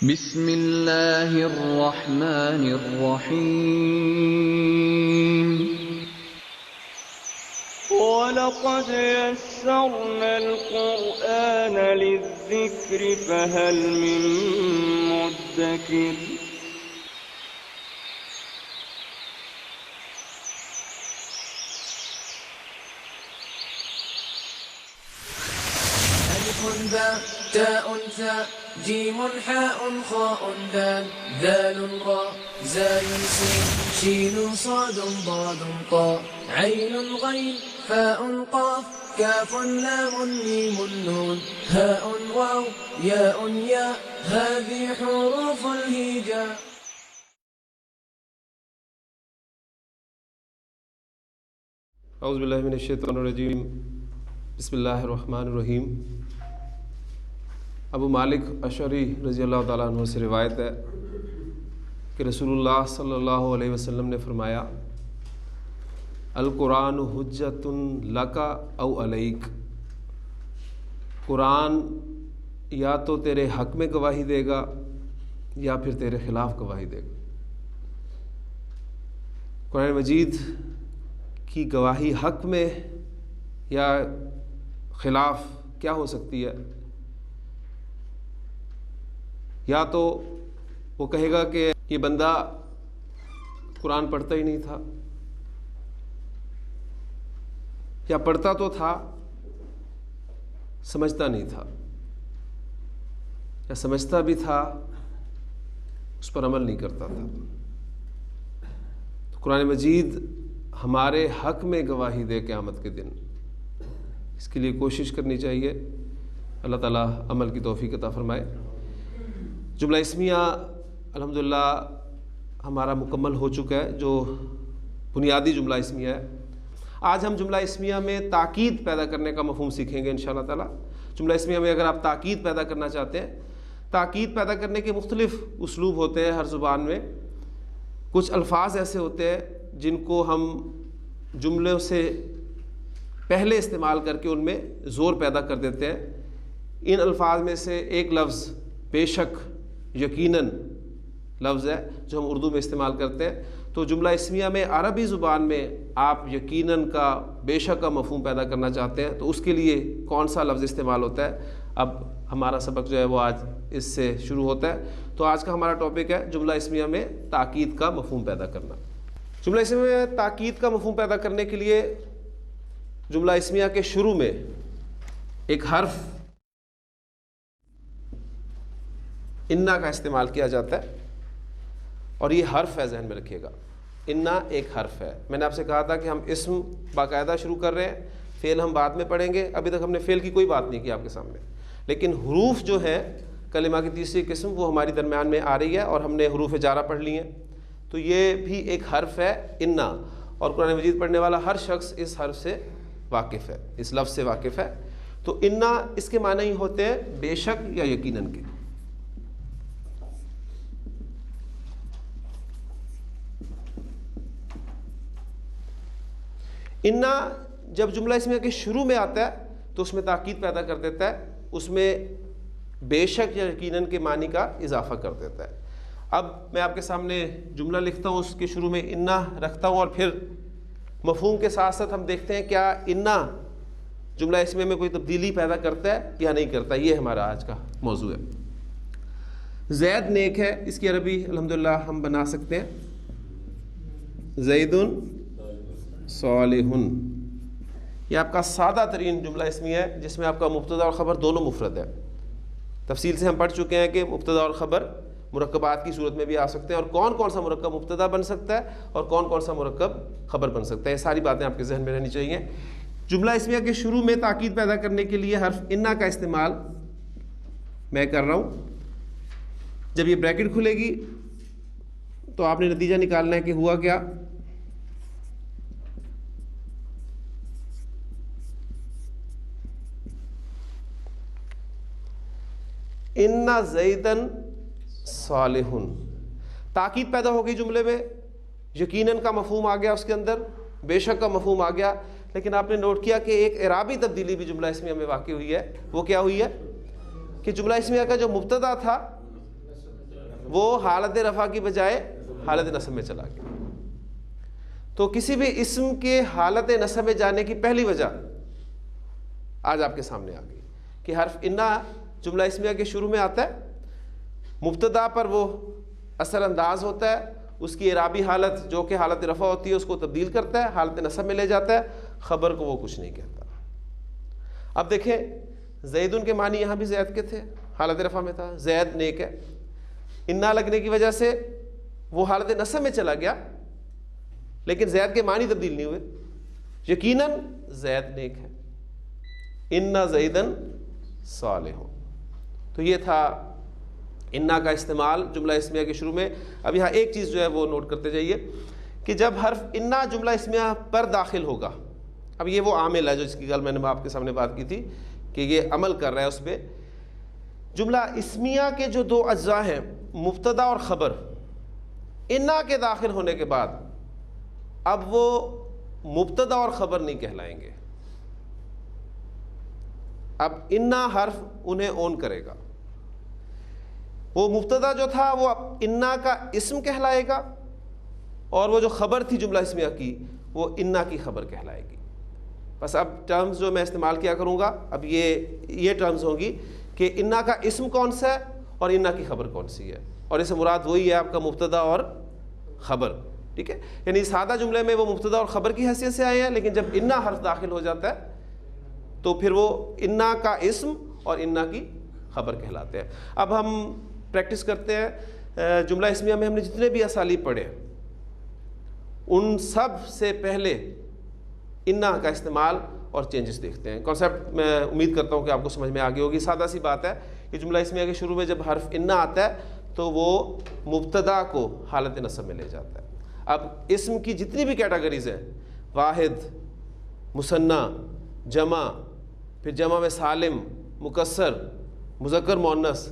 بسم اللہ الرحمن الرحیم وَلَقَدْ يَسَّرْنَا الْقُرْآنَ لِلذِّكْرِ فَهَلْ مِن مُّدَّكِرٍ ألف باء تاء ثاء جيم حاء خاء دال ذال راء زاي سين شين صاد ضاد طاء عين غين فاء قاف كاف لام ميم نون هاء واو ياء ياء هذه حروف الهجاء. اعوذ باللہ من الشیطان الرجیم. بسم اللہ الرحمن الرحیم. ابو مالک اشعری رضی اللہ تعالیٰ عنہ سے روایت ہے کہ رسول اللہ صلی اللہ علیہ وسلم نے فرمایا القرآن حجۃ لک او علیک. قرآن یا تو تیرے حق میں گواہی دے گا یا پھر تیرے خلاف گواہی دے گا. قرآن مجید کی گواہی حق میں یا خلاف کیا ہو سکتی ہے؟ یا تو وہ کہے گا کہ یہ بندہ قرآن پڑھتا ہی نہیں تھا، یا پڑھتا تو تھا سمجھتا نہیں تھا، یا سمجھتا بھی تھا اس پر عمل نہیں کرتا تھا. تو قرآن مجید ہمارے حق میں گواہی دے قیامت کے دن، اس کے لیے کوشش کرنی چاہیے. اللہ تعالیٰ عمل کی توفیق عطا فرمائے. جملہ اسمیہ الحمدللہ ہمارا مکمل ہو چکا ہے، جو بنیادی جملہ اسمیہ ہے. آج ہم جملہ اسمیہ میں تاکید پیدا کرنے کا مفہوم سیکھیں گے انشاءاللہ تعالیٰ. جملہ اسمیہ میں اگر آپ تاکید پیدا کرنا چاہتے ہیں، تاکید پیدا کرنے کے مختلف اسلوب ہوتے ہیں ہر زبان میں. کچھ الفاظ ایسے ہوتے ہیں جن کو ہم جملوں سے پہلے استعمال کر کے ان میں زور پیدا کر دیتے ہیں. ان الفاظ میں سے ایک لفظ بے شک یقیناً لفظ ہے جو ہم اردو میں استعمال کرتے ہیں. تو جملہ اسمیہ میں عربی زبان میں آپ یقیناً کا بے شک کا مفہوم پیدا کرنا چاہتے ہیں تو اس کے لیے کون سا لفظ استعمال ہوتا ہے؟ اب ہمارا سبق جو ہے وہ آج اس سے شروع ہوتا ہے. تو آج کا ہمارا ٹاپک ہے جملہ اسمیہ میں تاکید کا مفہوم پیدا کرنا. جملہ اسمیہ میں تاکید کا مفہوم پیدا کرنے کے لیے جملہ اسمیہ کے شروع میں ایک حرف انا کا استعمال کیا جاتا ہے، اور یہ حرف ہے، ذہن میں رکھیے گا. انا ایک حرف ہے. میں نے آپ سے کہا تھا کہ ہم اسم باقاعدہ شروع کر رہے ہیں، فعل ہم بعد میں پڑھیں گے. ابھی تک ہم نے فعل کی کوئی بات نہیں کی آپ کے سامنے، لیکن حروف جو ہیں کلمہ کی تیسری قسم وہ ہماری درمیان میں آ رہی ہے، اور ہم نے حروف جارہ پڑھ لی ہیں. تو یہ بھی ایک حرف ہے انا، اور قرآن مجید پڑھنے والا ہر شخص اس حرف سے واقف ہے، اس لفظ سے واقف ہے. تو انا اس کے معنی ہی ہوتے ہیں بے شک یا یقیناً کے. انا جب جملہ اسمیہ کے شروع میں آتا ہے تو اس میں تاکید پیدا کر دیتا ہے، اس میں بے شک یا یقیناً کے معنی کا اضافہ کر دیتا ہے. اب میں آپ کے سامنے جملہ لکھتا ہوں، اس کے شروع میں انا رکھتا ہوں، اور پھر مفہوم کے ساتھ ساتھ ہم دیکھتے ہیں کیا انا جملہ اسمیہ میں کوئی تبدیلی پیدا کرتا ہے یا نہیں کرتا. یہ ہمارا آج کا موضوع ہے. زید نیک ہے، اس کی عربی الحمدللہ ہم بنا سکتے ہیں زید صالح. یہ آپ کا سادہ ترین جملہ اسمیہ ہے جس میں آپ کا مبتدا اور خبر دونوں مفرد ہے. تفصیل سے ہم پڑھ چکے ہیں کہ مبتدا اور خبر مرکبات کی صورت میں بھی آ سکتے ہیں، اور کون کون سا مرکب مبتدا بن سکتا ہے اور کون کون سا مرکب خبر بن سکتا ہے. یہ ساری باتیں آپ کے ذہن میں رہنی چاہیے. جملہ اسمیہ کے شروع میں تاکید پیدا کرنے کے لیے حرف انا کا استعمال میں کر رہا ہوں. جب یہ بریکٹ کھلے گی تو آپ نے نتیجہ نکالنا ہے کہ ہوا کیا. انا زیدن صالح، تاکید پیدا ہو گئی جملے میں، یقیناً کا مفہوم آ گیا اس کے اندر، بے شک کا مفہوم آ گیا. لیکن آپ نے نوٹ کیا کہ ایک اعرابی تبدیلی بھی جملہ اسمیہ میں واقع ہوئی ہے. وہ کیا ہوئی ہے کہ جملہ اسمیہ کا جو مبتدا تھا وہ حالت رفع کی بجائے حالت نصب میں چلا گیا. تو کسی بھی اسم کے حالت نصب میں جانے کی پہلی وجہ آج آپ کے سامنے آ گئی کہ حرف انا جملہ اسمیہ کے شروع میں آتا ہے. مبتدا پر وہ اثر انداز ہوتا ہے, اس کی اعرابی حالت جو کہ حالت رفع ہوتی ہے اس کو تبدیل کرتا ہے, حالت نصب میں لے جاتا ہے, خبر کو وہ کچھ نہیں کہتا. اب دیکھیں زیدن کے معنی یہاں بھی زید کے تھے, حالت رفع میں تھا, زید نیک ہے. انا لگنے کی وجہ سے وہ حالت نصب میں چلا گیا, لیکن زید کے معنی تبدیل نہیں ہوئے. یقیناً زید نیک ہے. انا زیدن صالح. تو یہ تھا انا کا استعمال جملہ اسمیہ کے شروع میں. اب یہاں ایک چیز جو ہے وہ نوٹ کرتے جائیے کہ جب حرف انا جملہ اسمیہ پر داخل ہوگا, اب یہ وہ عامل ہے جو اس کی کل میں نے آپ کے سامنے بات کی تھی کہ یہ عمل کر رہا ہے اس پہ. جملہ اسمیہ کے جو دو اجزاء ہیں مبتدا اور خبر, انا کے داخل ہونے کے بعد اب وہ مبتدا اور خبر نہیں کہلائیں گے. اب انا حرف انہیں اون کرے گا. وہ مبتدا جو تھا وہ انا کا اسم کہلائے گا, اور وہ جو خبر تھی جملہ اسمیہ کی وہ انا کی خبر کہلائے گی. بس اب ٹرمز جو میں استعمال کیا کروں گا اب یہ ٹرمز ہوں گی کہ انا کا اسم کون سا ہے اور انا کی خبر کون سی ہے, اور اس سے مراد وہی ہے آپ کا مبتدا اور خبر. ٹھیک ہے, یعنی سادہ جملے میں وہ مبتدا اور خبر کی حیثیت سے آئے ہیں, لیکن جب انا حرف داخل ہو جاتا ہے تو پھر وہ انا کا اسم اور انا کی خبر کہلاتے ہیں. اب ہم پریکٹس کرتے ہیں. جملہ اسمیہ میں ہم نے جتنے بھی اسالیب پڑھے ان سب سے پہلے انا کا استعمال اور چینجز دیکھتے ہیں. کانسیپٹ میں امید کرتا ہوں کہ آپ کو سمجھ میں آ گئی ہوگی. سادہ سی بات ہے کہ جملہ اسمیہ کے شروع میں جب حرف انا آتا ہے تو وہ مبتدا کو حالت نصب میں لے جاتا ہے. اب اسم کی جتنی بھی کیٹیگریز ہیں, واحد, مثنی, جمع, پھر جمع میں سالم, مکسر, مذکر مؤنث,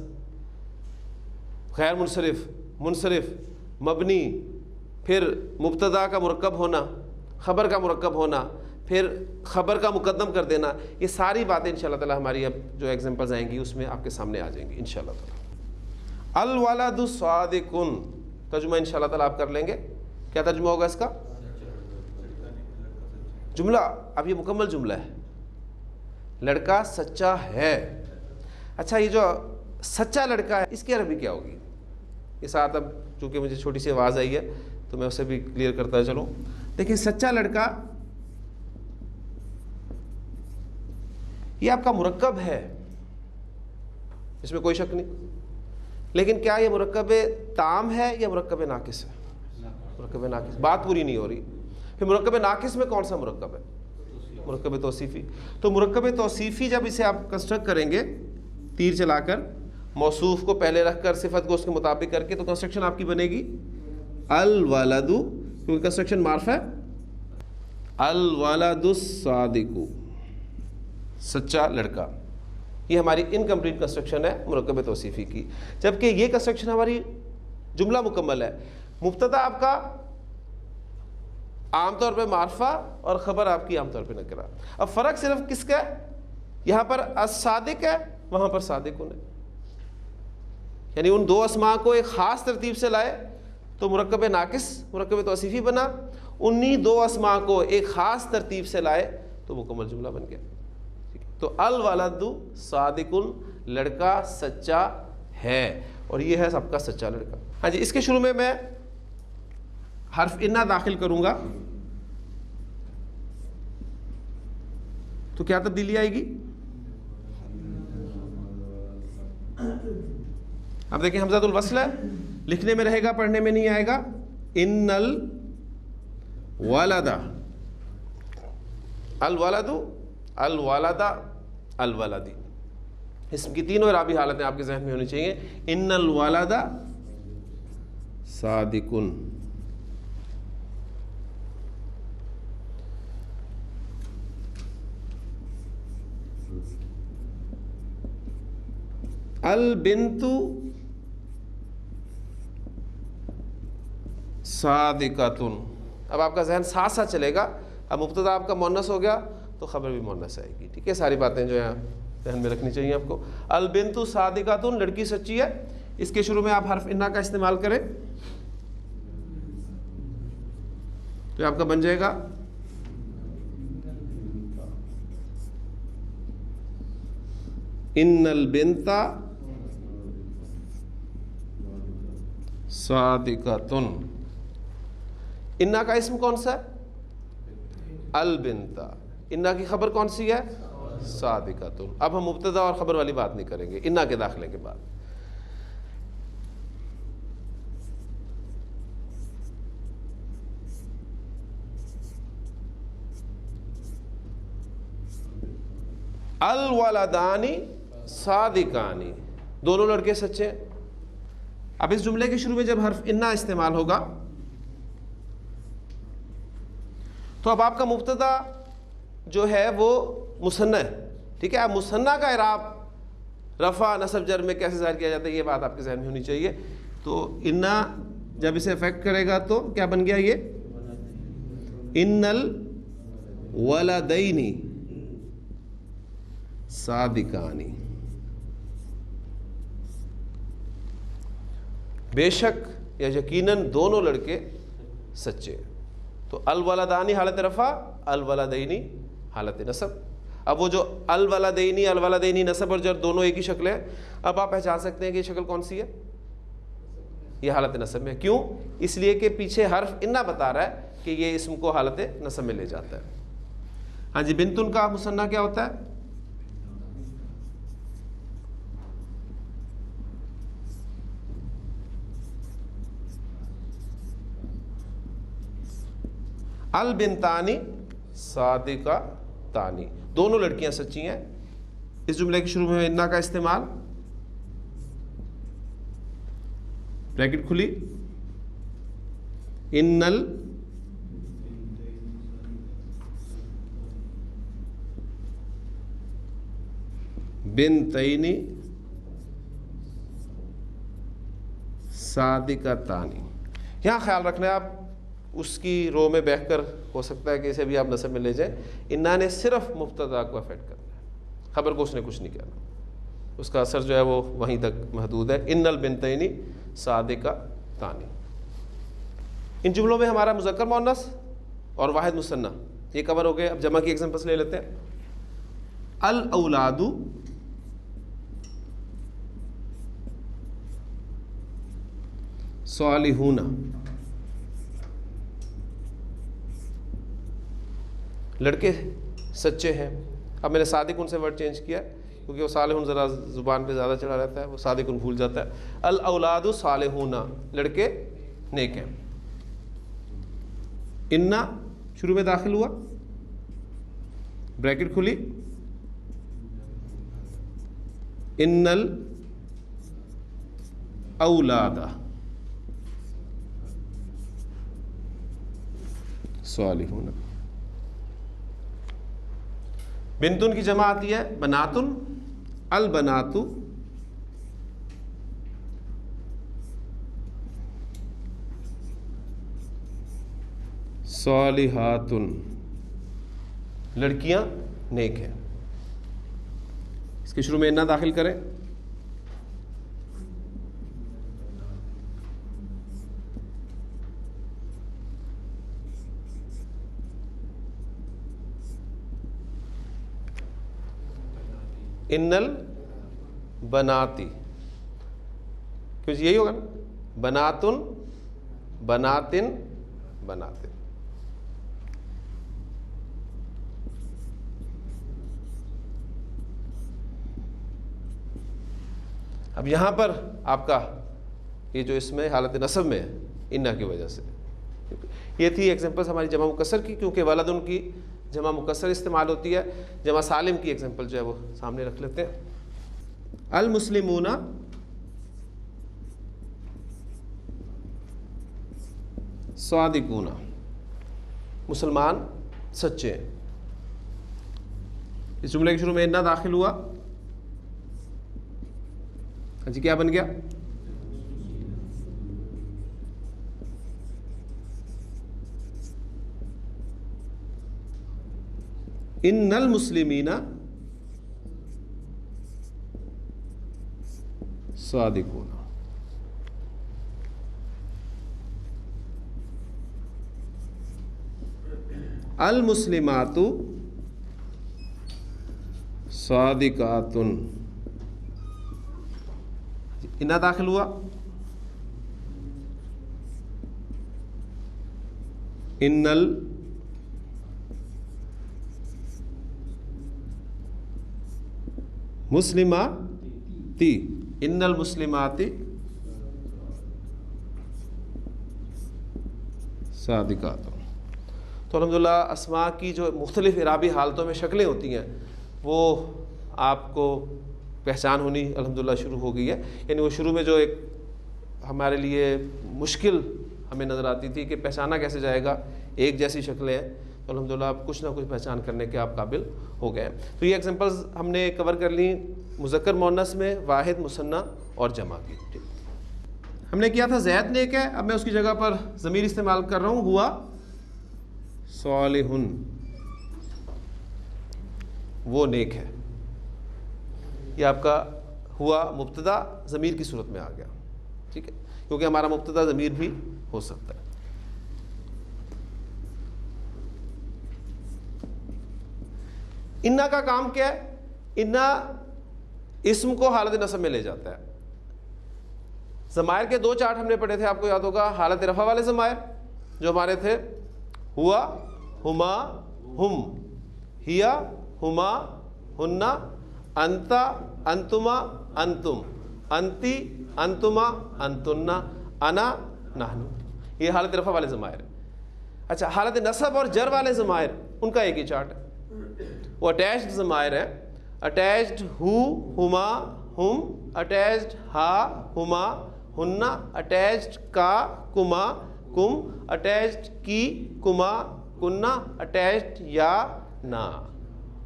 غیر منصرف, منصرف, مبنی, پھر مبتدا کا مرکب ہونا, خبر کا مرکب ہونا, پھر خبر کا مقدم کر دینا, یہ ساری باتیں انشاءاللہ تعالی ہماری اب جو ایگزامپلز آئیں گی اس میں آپ کے سامنے آ جائیں گی انشاءاللہ تعالی. الولد صادق, ترجمہ انشاءاللہ تعالی آپ کر لیں گے. کیا ترجمہ ہوگا اس کا؟ جملہ اب یہ مکمل جملہ ہے, لڑکا سچا ہے. اچھا, یہ جو سچا لڑکا ہے اس کی عربی کیا ہوگی؟ یہ ساتھ اب چونکہ مجھے چھوٹی سی آواز آئی ہے تو میں اسے بھی کلیئر کرتا چلوں. دیکھیں سچا لڑکا یہ آپ کا مرکب ہے, اس میں کوئی شک نہیں, لیکن کیا یہ مرکب تام ہے یا مرکب ناقص ہے؟ مرکب ناقص. بات پوری نہیں ہو رہی. پھر مرکب ناقص میں کون سا مرکب ہے؟ مرکب توصیفی. تو مرکب توصیفی جب اسے آپ کنسٹرکٹ کریں گے تیر چلا کر, موصوف کو پہلے رکھ کر صفت کو اس کے مطابق کر کے, تو کنسٹرکشن آپ کی بنے گی الولد, کیونکہ کنسٹرکشن معرف ہے, الولد الصادق, سچا لڑکا. یہ ہماری انکمپلیٹ کنسٹرکشن ہے مرکب توصیفی کی. جبکہ یہ کنسٹرکشن ہماری جملہ مکمل ہے. مبتدا آپ کا عام طور پہ معرفہ اور خبر آپ کی عام طور پہ نکرہ. اب فرق صرف کس کا ہے؟ یہاں پر الصادق ہے, وہاں پر صادقون ہے. یعنی ان دو اسماء کو ایک خاص ترتیب سے لائے تو مرکب ناقص مرکب توصیفی بنا, انہی دو اسماء کو ایک خاص ترتیب سے لائے تو مکمل جملہ بن گیا. تو الولد صادق, لڑکا سچا ہے, اور یہ ہے سب کا سچا لڑکا. ہاں جی, اس کے شروع میں حرف انا داخل کروں گا تو کیا تبدیلی آئے گی؟ اب دیکھیں حمزۃ الوصل ہے, لکھنے میں رہے گا پڑھنے میں نہیں آئے گا. ان الولد, الولد, الولد, الولدی. اسم کی تینوں اعرابی حالتیں آپ کے ذہن میں ہونی چاہیے. ان الولد صادقن, البنت صادقۃن. اب آپ کا ذہن ساتھ ساتھ چلے گا. اب مبتدا آپ کا مؤنث ہو گیا تو خبر بھی مؤنث آئے گی. ٹھیک ہے, ساری باتیں جو ہیں ذہن میں رکھنی چاہیے آپ کو. البنت صادقۃن, لڑکی سچی ہے. اس کے شروع میں آپ حرف انا کا استعمال کریں تو آپ کا بن جائے گا ان البنت صادقۃ. انا کا اسم کون سا ہے؟ البنت. انا کی خبر کون سی ہے؟ صادقۃ. اب ہم مبتدا اور خبر والی بات نہیں کریں گے انا کے داخلے کے بعد. الولدانی صادقانی، دونوں لڑکے سچے ہیں. اب اس جملے کے شروع میں جب حرف انا استعمال ہوگا تو اب آپ کا مبتدا جو ہے وہ مثنی ہے. ٹھیک ہے، اب مثنی کا اعراب رفع نصب جر میں کیسے ظاہر کیا جاتا ہے یہ بات آپ کے ذہن میں ہونی چاہیے. تو انا جب اسے افیکٹ کرے گا تو کیا بن گیا یہ؟ ان الولدینی صادقانی. بے شک یا یقیناً دونوں لڑکے سچے. تو الولدانی حالت رفع، الولدینی حالت نصب. اب وہ جو الولدینی نصب اور جر دونوں ایک ہی شکل ہے. اب آپ پہچان سکتے ہیں کہ یہ شکل کون سی ہے؟ یہ حالت نصب میں. کیوں؟ اس لیے کہ پیچھے حرف انا بتا رہا ہے کہ یہ اسم کو حالت نصب میں لے جاتا ہے. ہاں جی، بنتن کا مثنیٰ کیا ہوتا ہے؟ البنتانی صادقتانی، دونوں لڑکیاں سچی ہیں. اس جملے کے شروع میں انا کا استعمال، بریکٹ کھلی، ان البنتین صادقتانی. یہاں خیال رکھنا ہے آپ اس کی رو میں بیٹھ کر ہو سکتا ہے کہ اسے بھی آپ نصب میں لے جائیں. انا نے صرف مبتدا کو افیکٹ کرنا ہے، خبر کو اس نے کچھ نہیں کرنا. اس کا اثر جو ہے وہ وہیں تک محدود ہے. ان البنتین صادقتان. ان جملوں میں ہمارا مذکر مؤنث اور واحد مثنی یہ کور ہو گئے. اب جمع کی ایگزامپلس لے لیتے ہیں. الاولاد صالحون، لڑکے سچے ہیں. اب میں نے صادقون سے ورڈ چینج کیا کیونکہ وہ صالحون ذرا زبان پہ زیادہ چڑھا رہتا ہے، وہ صادقون بھول جاتا ہے. الاولاد صالحون، لڑکے نیک ہیں. انا شروع میں داخل ہوا، بریکٹ کھلی، ان الاولاد صالحون. بنتن کی جمع آتی ہے بناتن، البنات صالحات، لڑکیاں نیک ہیں. اس کے شروع میں انا داخل کریں. ان البناتی، کیونکہ یہی ہوگا نا، بناتن بناتن بناتن. اب یہاں پر آپ کا یہ جو اس میں حالت نصب میں ہے انا کی وجہ سے. یہ تھی ایگزامپلس ہماری جمع مکسر کی، کیونکہ ولدن کی جمع مکسر استعمال ہوتی ہے. جمع سالم کی ایگزامپل جو ہے وہ سامنے رکھ لیتے ہیں. المسلمون صادقون، مسلمان سچے ہیں. اس جملے کے شروع میں انا داخل ہوا. ہاں جی، کیا بن گیا؟ ان المسلمین صادقون. المسلمات صادقات، انا داخل ہوا، ان المسلماتی، ان المسلماتی صادقات۔ تو الحمدللہ اسماء کی جو مختلف اعرابی حالتوں میں شکلیں ہوتی ہیں وہ آپ کو پہچان ہونی الحمدللہ شروع ہو گئی ہے۔ یعنی وہ شروع میں جو ایک ہمارے لیے مشکل ہمیں نظر آتی تھی کہ پہچانا کیسے جائے گا، ایک جیسی شکلیں ہیں، تو الحمدللہ آپ کچھ نہ کچھ پہچان کرنے کے آپ قابل ہو گئے ہیں۔ تو یہ ایگزامپلز ہم نے کور کر لیں مذکر مؤنث میں، واحد، مثنیٰ اور جمع کی۔ ہم نے کیا تھا زید نیک ہے، اب میں اس کی جگہ پر ضمیر استعمال کر رہا ہوں، ہوا صالح، وہ نیک ہے۔ یہ آپ کا ہوا مبتدا ضمیر کی صورت میں آ گیا، ٹھیک ہے، کیونکہ ہمارا مبتدا ضمیر بھی ہو سکتا ہے۔ انا کا کام کیا ہے؟ انا اسم کو حالت نصب میں لے جاتا ہے۔ ضمائر کے دو چارٹ ہم نے پڑھے تھے، آپ کو یاد ہوگا، حالت رفع والے ضمائر جو ہمارے تھے، ہوا، ہما، ہم، ہیا، ہما، ہننا، انتا، انتما، انتم، انتی، انتما، انتنا، انا، نحن، یہ حالت رفع والے ضمائر ہیں۔ اچھا، حالت نصب اور جر والے ضمائر، ان کا ایک ہی چارٹ ہے، وہ اٹیچڈ ضمائر ہیں۔ اٹیچڈ ہو، ہما، ہم، اٹیچڈ ہا، ہما، ہننا، اٹیچڈ کا، کما، کم، اٹیچڈ کی، کما، کننا، اٹیچڈ یا، نا،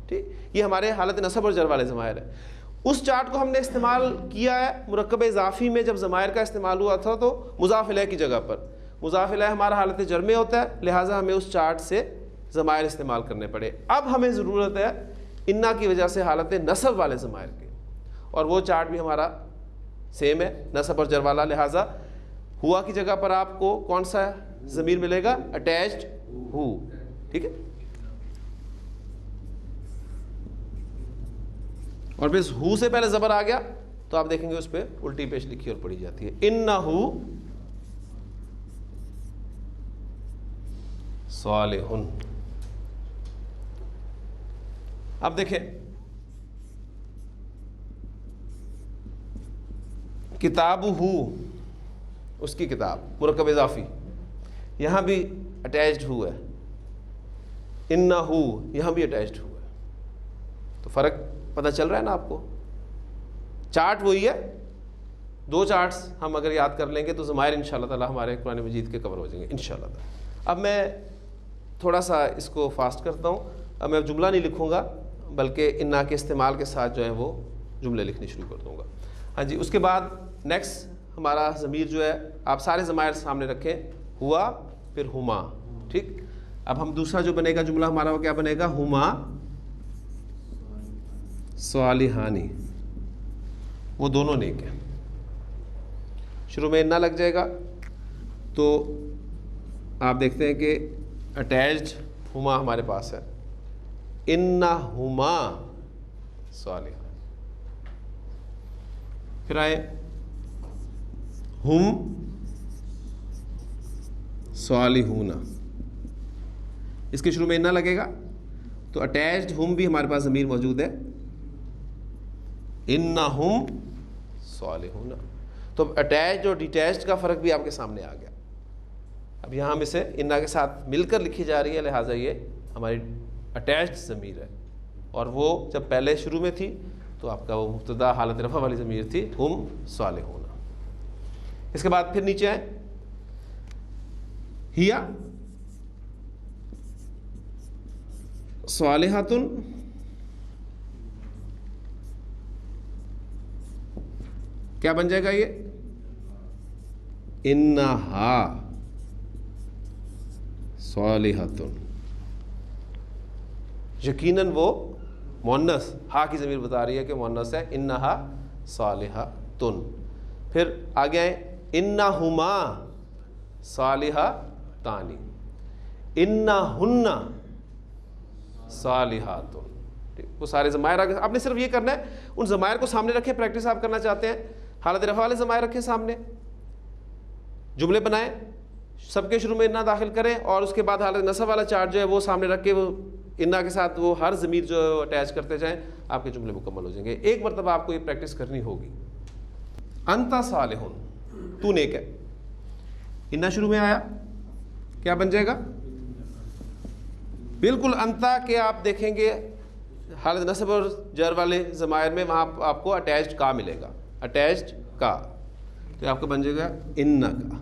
ٹھیک، یہ ہمارے حالت نصب اور جر والے ضمائر ہیں۔ اس چارٹ کو ہم نے استعمال کیا ہے مرکب اضافی میں، جب ضمائر کا استعمال ہوا تھا تو مضاف الیہ کی جگہ پر، مضاف الیہ ہمارا حالت جر میں ہوتا ہے، لہٰذا ہمیں اس چارٹ سے ضمائر استعمال کرنے پڑے۔ اب ہمیں ضرورت ہے انا کی وجہ سے حالت نصب والے ضمائر کے، اور وہ چارٹ بھی ہمارا سیم ہے، نصب اور جر والا، لہٰذا ہوا کی جگہ پر آپ کو کون سا ضمیر ملے گا؟ اٹیچڈ ہو، ٹھیک ہے، اور پھر ہو سے پہلے زبر آ گیا تو آپ دیکھیں گے اس پہ الٹی پیش لکھی اور پڑھی جاتی ہے، انہو صالح۔ اب دیکھیں کتاب ہو، اس کی کتاب مرکب اضافی، یہاں بھی اٹیچڈ ہو ہے، انہو یہاں بھی اٹیچڈ ہو ہے، تو فرق پتہ چل رہا ہے نا آپ کو؟ چارٹ وہی ہے، دو چارٹس ہم اگر یاد کر لیں گے تو ضمائر انشاءاللہ تعالی ہمارے قرآن مجید کے کور ہو جائیں گے انشاءاللہ تعالی۔ اب میں تھوڑا سا اس کو فاسٹ کرتا ہوں، اب میں جملہ نہیں لکھوں گا بلکہ انا کے استعمال کے ساتھ جو ہے وہ جملے لکھنے شروع کر دوں گا۔ ہاں جی، اس کے بعد نیکسٹ ہمارا ضمیر جو ہے، آپ سارے ضمائر سامنے رکھیں، ہوا پھر ہما، ٹھیک۔ اب ہم دوسرا جو بنے گا جملہ ہمارا وہ کیا بنے گا؟ ہما صالحانی، وہ دونوں نیک ہیں۔ شروع میں انا لگ جائے گا تو آپ دیکھتے ہیں کہ اٹیچڈ ہما ہمارے پاس ہے، انہما صالحان، پھر آئے ہم صالحون، اس کے شروع میں انا لگے گا تو اٹیچڈ ہم بھی ہمارے پاس ضمیر موجود ہے، انہم صالحون، تو اٹیچڈ اور ڈیٹیچڈ کا فرق بھی آپ کے سامنے آ گیا۔ اب یہاں میں سے انا کے ساتھ مل کر لکھی جا رہی ہے، لہٰذا یہ ہماری اٹیچڈ ضمیر ہے، اور وہ جب پہلے شروع میں تھی تو آپ کا وہ مبتدا حالت رفع والی ضمیر تھی، ہم صالحون۔ اس کے بعد پھر نیچے آئے، ہیا صالحاتن، کیا بن جائے گا یہ؟ انہا صالحاتن، یقیناً وہ مؤنث، ہا کی ضمیر بتا رہی ہے کہ مؤنث ہے، انہا صالحاتن۔ پھر آگے آئیں، انہما صالحاتان، انہن صالحات. وہ سارے ضمائر آپ نے صرف یہ کرنا ہے ان ضمائر کو سامنے رکھیں. پریکٹس آپ کرنا چاہتے ہیں حالت رفع والے ضمائر رکھیں سامنے, جملے بنائیں, سب کے شروع میں انا داخل کریں اور اس کے بعد حالت نصب والا چارٹ جو ہے وہ سامنے رکھ کے وہ انا کے ساتھ وہ ہر ضمیر جو اٹیچ کرتے جائیں, آپ کے جملے مکمل ہو جائیں گے. ایک مرتبہ آپ کو یہ پریکٹس کرنی ہوگی. انت صالح, تو نیک ہے, انا شروع میں آیا, کیا بن جائے گا؟ بالکل انتا کے آپ دیکھیں گے حالت نصب اور جر والے ضمائر میں وہاں آپ کو اٹیچڈ کا ملے گا, اٹیچڈ کا, تو آپ کو بن جائے گا ان کا.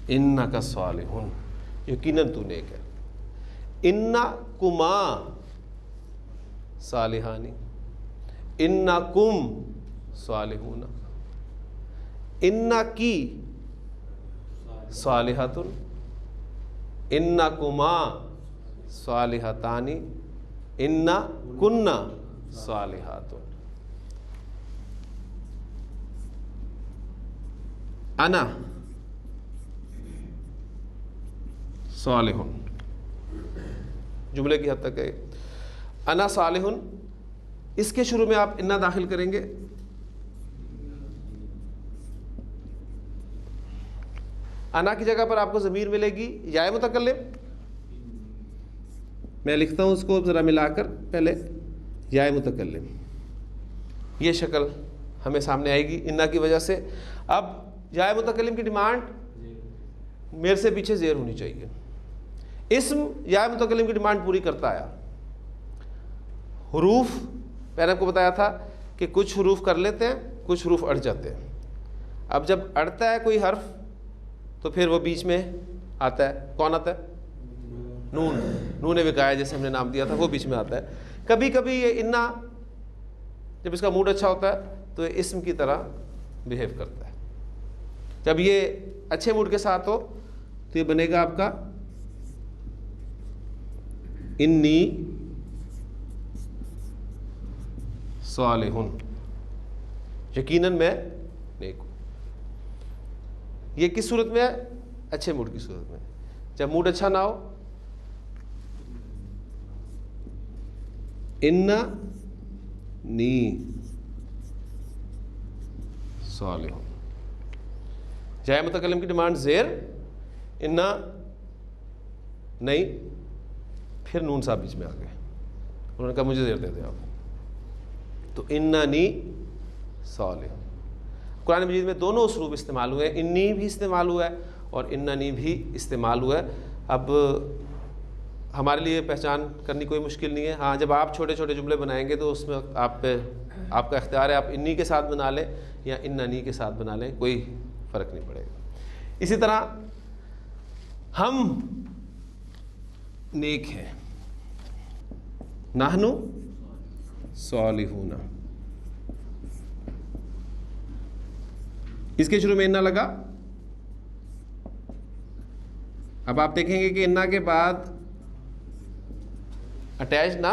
ان کا صالحون, یقیناً تو نیک ہے. ان کما صالحانی, ان کم صالحون, ان کی صالحتن, ان کما صالحتانی, ان کننا صالحات. انا صالح, جملے کی حد تک ہے. انا صالح, اس کے شروع میں آپ انا داخل کریں گے. انا کی جگہ پر آپ کو ضمیر ملے گی یا متکلم. میں لکھتا ہوں اس کو ذرا ملا کر, پہلے یا متکلم, یہ شکل ہمیں سامنے آئے گی انا کی وجہ سے. اب یا متکلم کی ڈیمانڈ میرے سے پیچھے زیر ہونی چاہیے. اسم یا متکلم کی ڈیمانڈ پوری کرتا آیا. حروف میں نے آپ کو بتایا تھا کہ کچھ حروف کر لیتے ہیں, کچھ حروف اڑ جاتے ہیں. اب جب اڑتا ہے کوئی حرف تو پھر وہ بیچ میں آتا ہے. کون آتا ہے؟ نون, نون وقایہ جیسے ہم نے نام دیا تھا, وہ بیچ میں آتا ہے. کبھی کبھی یہ انا جب اس کا موڈ اچھا ہوتا ہے تو یہ اسم کی طرح بیہیو کرتا ہے. جب یہ اچھے موڈ کے ساتھ ہو تو یہ بنے گا آپ کا انی صالحون, یقیناً میں نیک ہوں. یہ کس صورت میں ہے؟ اچھے موڈ کی صورت میں. جب موڈ اچھا نہ ہو انا نی صالحون. جائے متکلم کی ڈیمانڈ زیر, انا نہیں, پھر نون صاحب بیچ میں آ گئے, انہوں نے کہا مجھے زیر دے دیں آپ, تو اننی صالح. قرآن مجید میں دونوں اسلوب استعمال ہوئے ہیں, انی بھی استعمال ہوا ہے اور اننی بھی استعمال ہوا ہے. اب ہمارے لیے پہچان کرنی کوئی مشکل نہیں ہے. ہاں جب آپ چھوٹے چھوٹے جملے بنائیں گے تو اس میں آپ کا اختیار ہے, آپ انی کے ساتھ بنا لیں یا اننی کے ساتھ بنا لیں, کوئی فرق نہیں پڑے گا. اسی طرح ہم نیک ہیں, نحنو صالحون, اس کے شروع میں انا لگا. اب آپ دیکھیں گے کہ انا کے بعد اٹیچ نہ,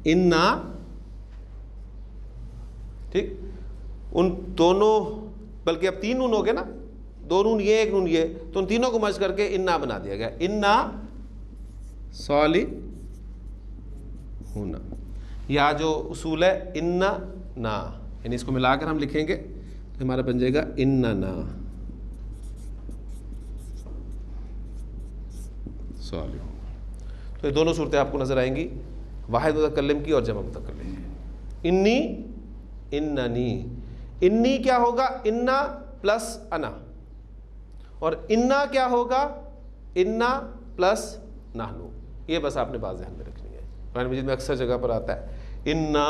انا, ٹھیک, ان دونوں, بلکہ اب 3 نون ہو گئے نا, 2 نون یہ 1 نون یہ, تو ان تینوں کو مرج کر کے انا بنا دیا گیا. انا صالحون, یا جو اصول ہے انا نا, یعنی اس کو ملا کر ہم لکھیں گے تو ہمارا بن جائے گا اننا صالحون. تو یہ دونوں صورتیں آپ کو نظر آئیں گی, واحد متکلم کی اور جمع متکلم کی. انی, اننی. انی کیا ہوگا؟ انا پلس انا, اور انا کیا ہوگا؟ انا پلس نحنو. یہ بس آپ نے بات ذہن میں رکھنی ہے. قرآن مجید میں اکثر جگہ پر آتا ہے انا,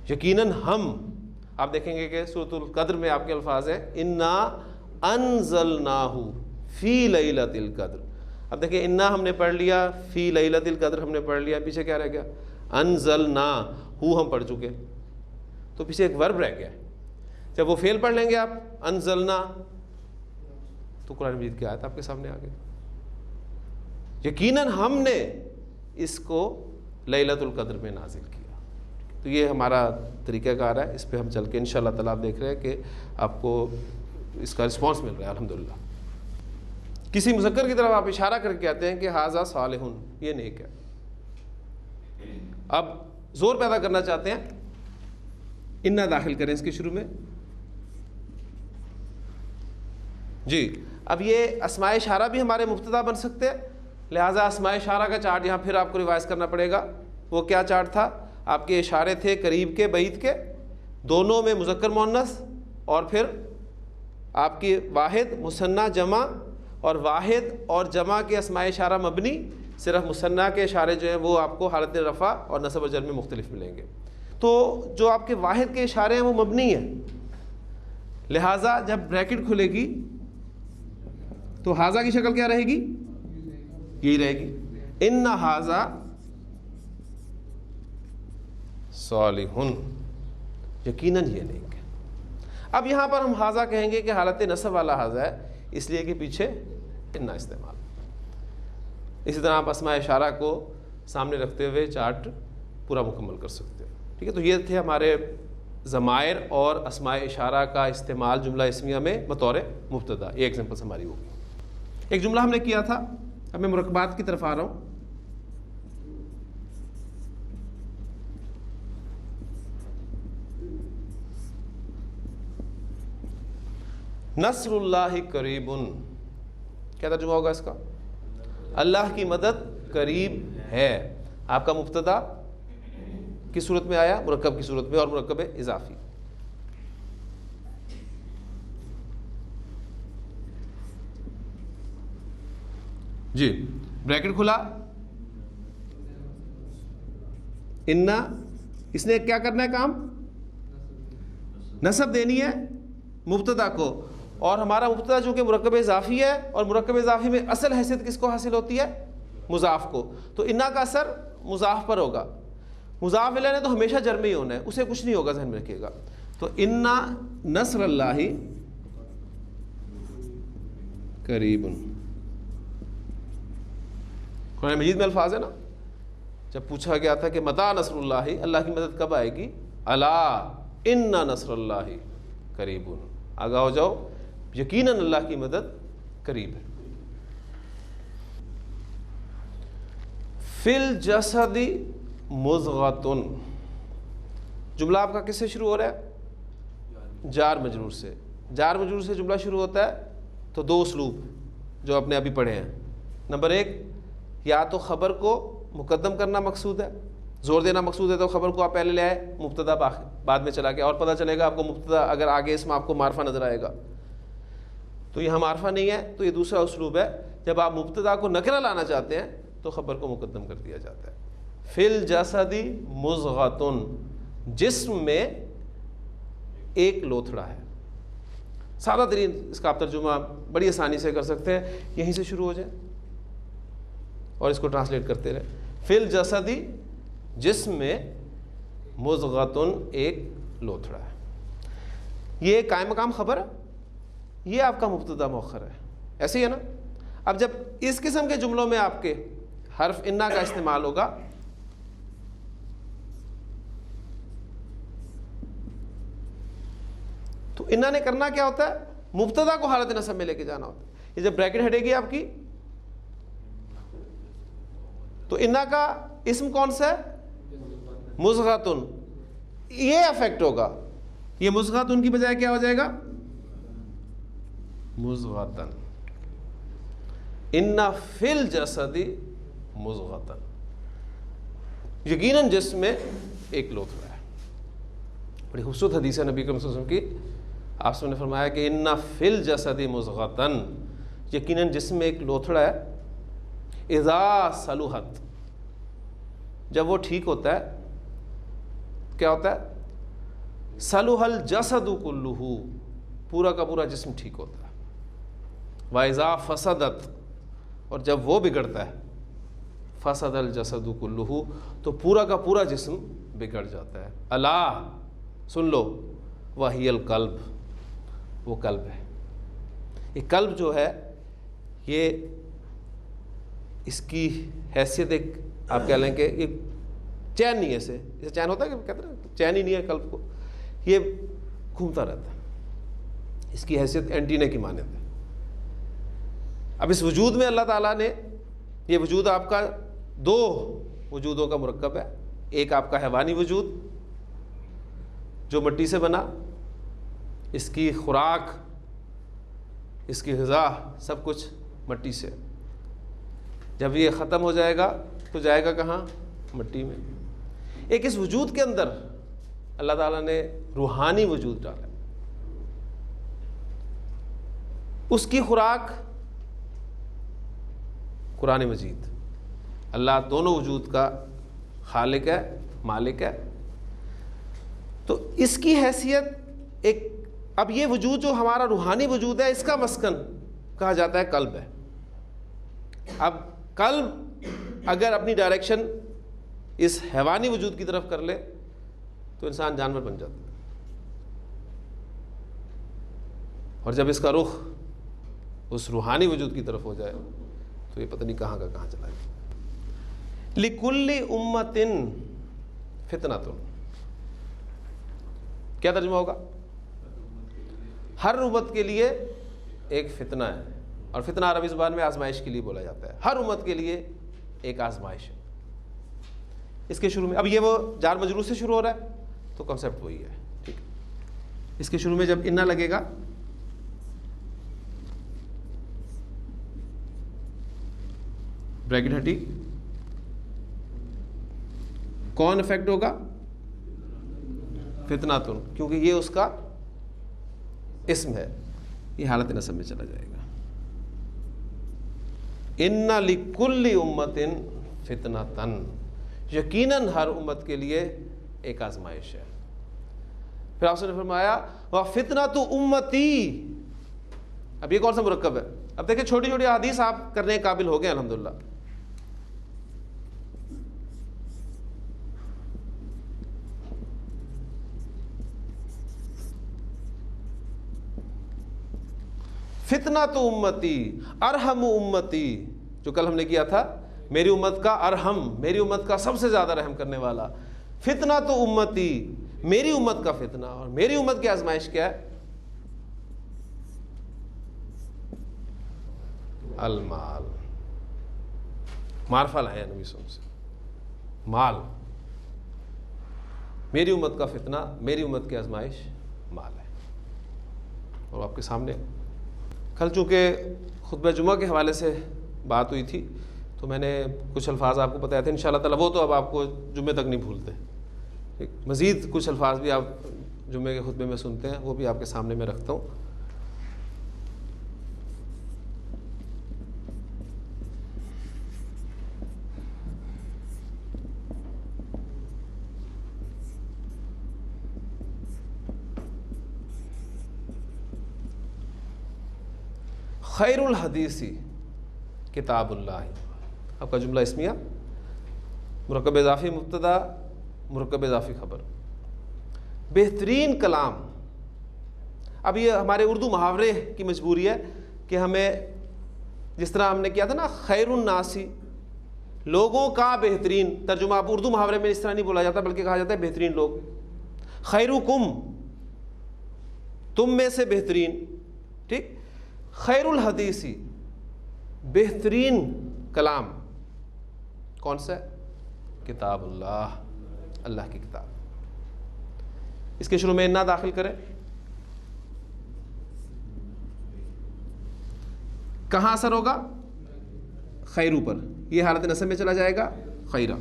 یقیناً ہم. آپ دیکھیں گے کہ سورۃ القدر میں آپ کے الفاظ ہیں انا انزلناہ فی لیلۃ القدر. اب دیکھیں انا ہم نے پڑھ لیا, فی لیلۃ القدر ہم نے پڑھ لیا, پیچھے کیا رہ گیا؟ انزلنا. ہو ہم پڑھ چکے, تو پیچھے ایک ورب رہ گیا. جب وہ فعل پڑھ لیں گے آپ انزلنا, تو قرآن مجید کی آیت آپ کے سامنے آ گئی. یقیناً ہم نے اس کو لیلۃ القدر میں نازل کیا. تو یہ ہمارا طریقہ کار ہے، اس پہ ہم چل کے انشاءاللہ تعالیٰ آپ دیکھ رہے ہیں کہ آپ کو اس کا رسپانس مل رہا ہے الحمدللہ۔ کسی مذکر کی طرف آپ اشارہ کر کے کہتے ہیں کہ ھذا صالح، یہ نیک ہے، اب زور پیدا کرنا چاہتے ہیں، انا داخل کریں اس کے شروع میں جی۔ اب یہ اسماء اشارہ بھی ہمارے مبتدا بن سکتے ہیں، لہٰذا اسماء اشارہ کا چارٹ یہاں پھر آپ کو ریوائز کرنا پڑے گا۔ وہ کیا چارٹ تھا؟ آپ کے اشارے تھے قریب کے بعید کے، دونوں میں مذکر مؤنث، اور پھر آپ کی واحد مثنیٰ جمع، اور واحد اور جمع کے اسماء اشارہ مبنی، صرف مثنیٰ کے اشارے جو ہیں وہ آپ کو حالت رفع اور نصب و جر میں مختلف ملیں گے۔ تو جو آپ کے واحد کے اشارے ہیں وہ مبنی ہیں، لہٰذا جب بریکٹ کھلے گی تو ھذا کی شکل کیا رہے گی؟ یہی رہے گی، ان ھذا صالح، یقیناً یہ نیک ہے۔ اب یہاں پر ہم ھذا کہیں گے کہ حالت نصب والا ھذا ہے، اس لیے کہ پیچھے ان استعمال۔ اسی طرح آپ اسماء اشارہ کو سامنے رکھتے ہوئے چارٹ پورا مکمل کر سکتے ہیں، ٹھیک ہے۔ تو یہ تھے ہمارے ضمائر اور اسماء اشارہ کا استعمال جملہ اسمیہ میں بطور مبتدا، یہ ایگزامپلس ہماری ہوگی۔ ایک جملہ ہم نے کیا تھا، اب میں مرکبات کی طرف آ رہا ہوں۔ نصر اللہ قریب، کیا ترجمہ ہوگا اس کا؟ اللہ کی مدد قریب ہے۔ آپ کا مبتدا کس صورت میں آیا؟ مرکب کی صورت میں، اور مرکب اضافی۔ جی، بریکٹ کھلا، انا، اس نے کیا کرنا ہے کام؟ نصب دینی ہے مبتدا کو، اور ہمارا مبتدا چونکہ مرکب اضافی ہے، اور مرکب اضافی میں اصل حیثیت کس کو حاصل ہوتی ہے؟ مضاف کو، تو انا کا اثر مضاف پر ہوگا۔ مضاف الیہ نے تو ہمیشہ جر میں ہی ہونا ہے، اسے کچھ نہیں ہوگا، ذہن میں رکھیے گا۔ تو انا نصر اللہ قریب، قرآن مجید میں الفاظ ہے نا، جب پوچھا گیا تھا کہ متی نصر اللہ، اللہ کی مدد کب آئے گی؟ الا ان نصر اللہ قریب، آگاہ ہو جاؤ، یقیناً اللہ کی مدد قریب ہے۔ فی الجسد مضغۃ، جملہ آپ کا کس سے شروع ہو رہا ہے؟ جار مجرور سے۔ جار مجرور سے جملہ شروع ہوتا ہے تو دو اسلوب جو آپ نے ابھی پڑھے ہیں۔ نمبر ایک، یا تو خبر کو مقدم کرنا مقصود ہے، زور دینا مقصود ہے، تو خبر کو آپ پہلے لے آئے، مبتدا بعد میں چلا گیا، اور پتہ چلے گا آپ کو مبتدا اگر آگے اس میں آپ کو معرفہ نظر آئے گا تو یہاں معرفہ نہیں ہے، تو یہ دوسرا اسلوب ہے۔ جب آپ مبتدا کو نکرہ لانا چاہتے ہیں تو خبر کو مقدم کر دیا جاتا ہے۔ فی الجسد مضغۃ، جسم میں ایک لوتھڑا ہے۔ سادہ ترین اس کا آپ ترجمہ بڑی آسانی سے کر سکتے ہیں، یہیں سے شروع ہو جائے اور اس کو ٹرانسلیٹ کرتے رہے۔ فی الجسد، جسم میں، مضغۃ، ایک لوتھڑا ہے۔ یہ قائم مقام خبر ہے، یہ آپ کا مبتدا مؤخر ہے، ایسے ہی ہے نا۔ اب جب اس قسم کے جملوں میں آپ کے حرف انا کا استعمال ہوگا تو انا نے کرنا کیا ہوتا ہے؟ مبتدا کو حالت نصب میں لے کے جانا ہوتا ہے۔ یہ جب بریکٹ ہٹے گی آپ کی تو انا کا اسم کون سا ہے؟ مضغۃ، یہ افیکٹ ہوگا، یہ مضغۃ کی بجائے کیا ہو جائے گا؟ مضغۃ۔ ان فی الجسد مضغۃ، یقیناً جسم میں ایک لوتھڑا ہے۔ بڑی خوبصورت حدیث ہے نبی کریم صلی اللہ علیہ وسلم کی، آپ نے فرمایا کہ ان فی الجسد مضغۃ، یقیناً جسم میں ایک لوتھڑا ہے، اذا صلحت، جب وہ ٹھیک ہوتا ہے، کیا ہوتا ہے؟ صلح الجسد کلہ، پورا کا پورا جسم ٹھیک ہوتا ہے۔ واذا فسدت، اور جب وہ بگڑتا ہے، فسد الجسد کلہ، تو پورا کا پورا جسم بگڑ جاتا ہے۔ الا، سن لو، وہی القلب، وہ قلب ہے۔ یہ قلب جو ہے، یہ اس کی حیثیت ایک آپ کہہ لیں کہ یہ چین نہیں ہے اسے چین ہوتا ہے کہ کہتے ہیں چین ہی نہیں ہے قلب کو, یہ گھومتا رہتا ہے. اس کی حیثیت اینٹینے کی مانند ہے. اب اس وجود میں اللہ تعالیٰ نے, یہ وجود آپ کا دو وجودوں کا مرکب ہے. ایک آپ کا حیوانی وجود جو مٹی سے بنا, اس کی خوراک, اس کی غذا سب کچھ مٹی سے. جب یہ ختم ہو جائے گا تو جائے گا کہاں؟ مٹی میں. ایک اس وجود کے اندر اللہ تعالیٰ نے روحانی وجود ڈالا. اس کی خوراک قرآن مجید. اللہ دونوں وجود کا خالق ہے, مالک ہے. تو اس کی حیثیت ایک, اب یہ وجود جو ہمارا روحانی وجود ہے اس کا مسکن کہا جاتا ہے قلب ہے. اب قلب اگر اپنی ڈائریکشن اس حیوانی وجود کی طرف کر لے تو انسان جانور بن جاتا ہے, اور جب اس کا رخ اس روحانی وجود کی طرف ہو جائے تو یہ پتہ نہیں کہاں کا کہاں چلا جائے. لِكُلِّ أُمَّةٍ فِتْنَةٌ, کیا ترجمہ ہوگا؟ ہر امت کے لیے ایک فتنہ ہے. اور فتنہ عربی زبان میں آزمائش کے لیے بولا جاتا ہے. ہر امت کے لیے ایک آزمائش ہے. اس کے شروع میں, اب یہ وہ جار مجرور سے شروع ہو رہا ہے تو کنسیپٹ وہی ہے, ٹھیک. اس کے شروع میں جب انا لگے گا بریکٹ ہٹی, کون افیکٹ ہوگا؟ فتناتن, کیونکہ یہ اس کا اسم ہے. یہ حالت نصب میں چلا جائے گا. ان لکل امت فتنۃ, یقیناً ہر امت کے لیے ایک آزمائش ہے. پھر آپ نے فرمایا وفتنۃ امتی. اب یہ کون سا مرکب ہے؟ اب دیکھیں چھوٹی چھوٹی احادیث آپ کرنے کے قابل ہو گئے الحمدللہ. فتنۃ امتی ارحم امتی, جو کل ہم نے کیا تھا, میری امت کا ارحم, میری امت کا سب سے زیادہ رحم کرنے والا. فتنۃ امتی, میری امت کا فتنہ. اور میری امت کی آزمائش کیا ہے؟ المال. معرفہ لائے نبی صلی اللہ علیہ وسلم, مال. میری امت کا فتنہ, میری امت کی آزمائش مال ہے. اور آپ کے سامنے کل چونکہ خطبہ جمعہ کے حوالے سے بات ہوئی تھی تو میں نے کچھ الفاظ آپ کو بتایا تھے. انشاءاللہ تعالیٰ وہ تو اب آپ کو جمعے تک نہیں بھولتے. مزید کچھ الفاظ بھی آپ جمعے کے خطبے میں سنتے ہیں, وہ بھی آپ کے سامنے میں رکھتا ہوں. خیر الحدیثی کتاب اللہ. آپ کا جملہ اسمیہ, مرکب اضافی مبتدا, مرکب اضافی خبر. بہترین کلام. اب یہ ہمارے اردو محاورے کی مجبوری ہے کہ ہمیں, جس طرح ہم نے کیا تھا نا خیر الناسی, لوگوں کا بہترین ترجمہ. اب اردو محاورے میں اس طرح نہیں بولا جاتا بلکہ کہا جاتا ہے بہترین لوگ. خیرکم, تم میں سے بہترین, ٹھیک. خیر الحدیثی, بہترین کلام کون سا ہے؟ کتاب اللہ, اللہ کی کتاب. اس کے شروع میں انا داخل کریں. کہاں اثر ہوگا؟ خیرو پر. یہ حالت نصب میں چلا جائے گا خیرہ.